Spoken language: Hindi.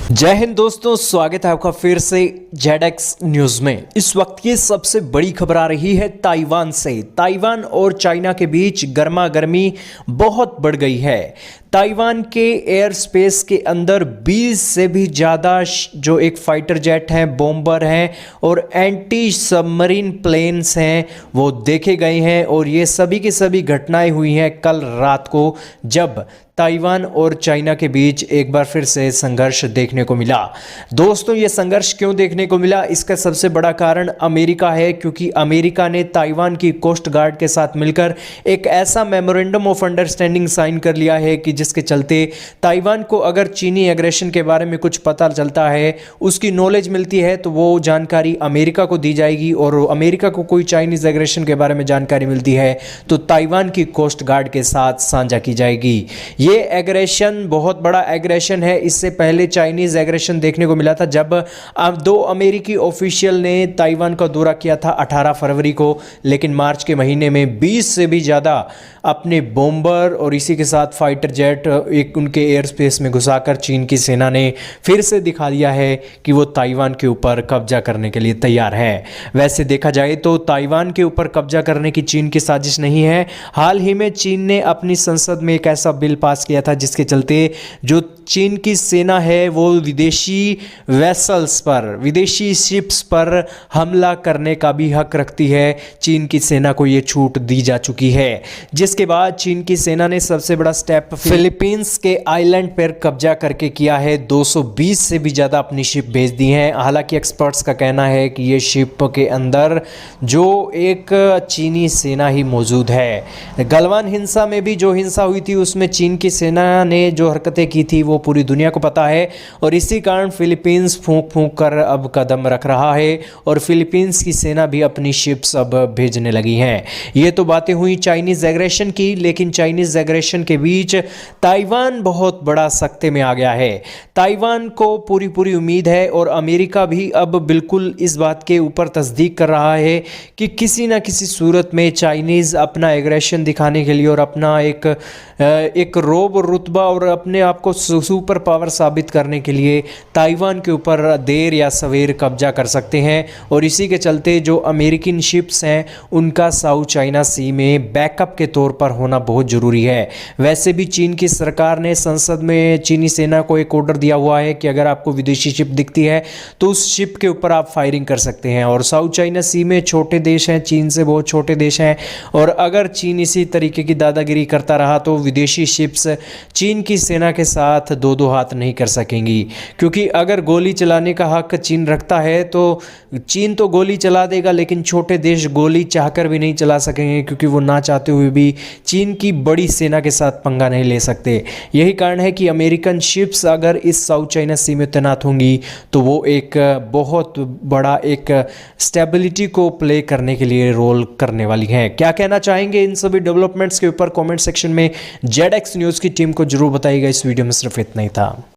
जय हिंद दोस्तों, स्वागत है आपका फिर से जेडएक्स न्यूज में। इस वक्त की सबसे बड़ी खबर आ रही है ताइवान से। ताइवान और चाइना के बीच गर्मा गर्मी बहुत बढ़ गई है। ताइवान के एयर स्पेस के अंदर 20 से भी ज़्यादा जो एक फाइटर जेट हैं, बॉम्बर हैं और एंटी सबमरीन प्लेन्स हैं वो देखे गए हैं। और ये सभी की सभी घटनाएं हुई हैं कल रात को, जब ताइवान और चाइना के बीच एक बार फिर से संघर्ष देखने को मिला। दोस्तों, ये संघर्ष क्यों देखने को मिला, इसका सबसे बड़ा कारण अमेरिका है, क्योंकि अमेरिका ने ताइवान की कोस्ट गार्ड के साथ मिलकर एक ऐसा मेमोरेंडम ऑफ अंडरस्टैंडिंग साइन कर लिया है कि जिसके चलते ताइवान को अगर चीनी एग्रेशन के बारे में कुछ पता चलता है, उसकी नॉलेज मिलती है, तो वो जानकारी अमेरिका को दी जाएगी। और अमेरिका को कोई चाइनीज एग्रेशन के बारे में जानकारी मिलती है तो ताइवान की कोस्ट गार्ड के साथ साझा की जाएगी। ये एग्रेशन बहुत बड़ा एग्रेशन है। इससे पहले चाइनीज एग्रेशन देखने को मिला था जब दो अमेरिकी ऑफिशियल ने ताइवान का दौरा किया था 18 फरवरी को, लेकिन मार्च के महीने में 20 से भी ज़्यादा अपने बॉम्बर और इसी के साथ फाइटर जेट एक उनके एयर स्पेस में घुसाकर चीन की सेना ने फिर से दिखा दिया है कि वो ताइवान के ऊपर कब्जा करने के लिए तैयार है। वैसे देखा जाए तो ताइवान के ऊपर कब्जा करने की चीन की साजिश नहीं है। हाल ही में चीन ने अपनी संसद में एक ऐसा बिल पास किया था जिसके चलते जो चीन की सेना है वो विदेशी वेसल्स पर, विदेशी शिप्स पर हमला करने का भी हक रखती है। चीन की सेना को ये छूट दी जा चुकी है, जिसके बाद चीन की सेना ने सबसे बड़ा स्टेप फिलीपींस के आइलैंड पर कब्जा करके किया है। 220 से भी ज़्यादा अपनी शिप भेज दी हैं। हालांकि एक्सपर्ट्स का कहना है कि ये शिप के अंदर जो एक चीनी सेना ही मौजूद है। गलवान हिंसा में भी जो हिंसा हुई थी उसमें चीन की सेना ने जो हरकतें की थी वो पूरी दुनिया को पता है, और इसी कारण फिलीपींस फूंक फूंक कर अब कदम रख रहा है और फिलीपींस की सेना भी अपनी शिप्स अब भेजने लगी हैं। ये तो बातें हुई चाइनीज एग्रेशन की, लेकिन चाइनीज एग्रेशन के बीच ताइवान बहुत बड़ा सख्ते में आ गया है। ताइवान को पूरी पूरी उम्मीद है और अमेरिका भी अब बिल्कुल इस बात के ऊपर तस्दीक कर रहा है कि किसी ना किसी सूरत में चाइनीज अपना एग्रेशन दिखाने के लिए और अपना एक रोब रुतबा और अपने आप को सुपर पावर साबित करने के लिए ताइवान के ऊपर देर या सवेर कब्जा कर सकते हैं। और इसी के चलते जो अमेरिकन शिप्स हैं उनका साउथ चाइना सी में बैकअप के तौर पर होना बहुत ज़रूरी है। वैसे भी चीन की सरकार ने संसद में चीनी सेना को एक ऑर्डर दिया हुआ है कि अगर आपको विदेशी शिप दिखती है तो उस शिप के ऊपर आप फायरिंग कर सकते हैं। और साउथ चाइना सी में छोटे देश हैं, चीन से बहुत छोटे देश हैं, और अगर चीन इसी तरीके की दादागिरी करता रहा तो विदेशी शिप्स चीन की सेना के साथ दो दो हाथ नहीं कर सकेंगी। क्योंकि अगर गोली चलाने का हक चीन रखता है तो चीन तो गोली चला देगा, लेकिन छोटे देश गोली चाहकर भी नहीं चला सकेंगे, क्योंकि वो ना चाहते हुए भी चीन की बड़ी सेना के साथ पंगा नहीं ले सकते। यही कारण है कि अमेरिकन शिप्स अगर इस साउथ चाइना सी में तैनात होंगी तो वो एक बहुत बड़ा एक स्टेबिलिटी को प्ले करने के लिए रोल करने वाली हैं। क्या कहना चाहेंगे इन सभी डेवलपमेंट्स के ऊपर कमेंट सेक्शन में जेडएक्स न्यूज़ की टीम को जरूर बताइएगा। इस वीडियो में सिर्फ इतना ही था।